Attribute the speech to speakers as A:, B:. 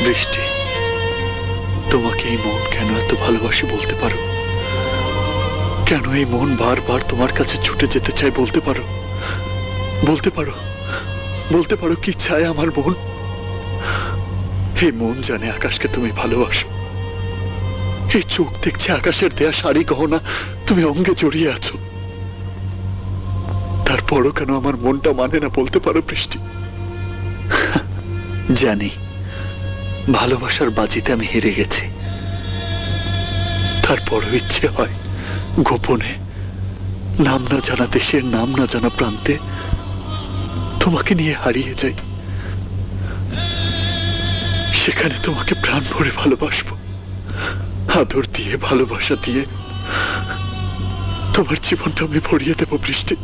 A: বৃষ্টি, তোমাকে এই মন কেন এত ভালোবাসি বলতে পারো? কেন এই মন বারবার তোমার কাছে ছুটে যেতে চায় বলতে পারো? বলতে পারো, বলতে পারো কি চায় আমার মন? এই মন জানে আকাশকে তুমি ভালোবাসো। এই চোখ দেখছে আকাশের দেয়া শাড়ি গহনা তুমি অঙ্গে জড়িয়ে আছো। তারপরও কেন আমার মনটা মানে না বলতে পারো বৃষ্টি? জানি ভালোবাসার বাজিতে আমি হেরে গেছি, তারপরও ইচ্ছে হয় গোপনে, নাম না জানা দেশের, নাম না জানা প্রান্তে তোমাকে নিয়ে হারিয়ে যাই। সেখানে তোমাকে প্রাণ ভরে ভালোবাসবো, আদর দিয়ে, ভালোবাসা দিয়ে তোমার জীবনটা আমি ভরিয়ে দেব বৃষ্টি।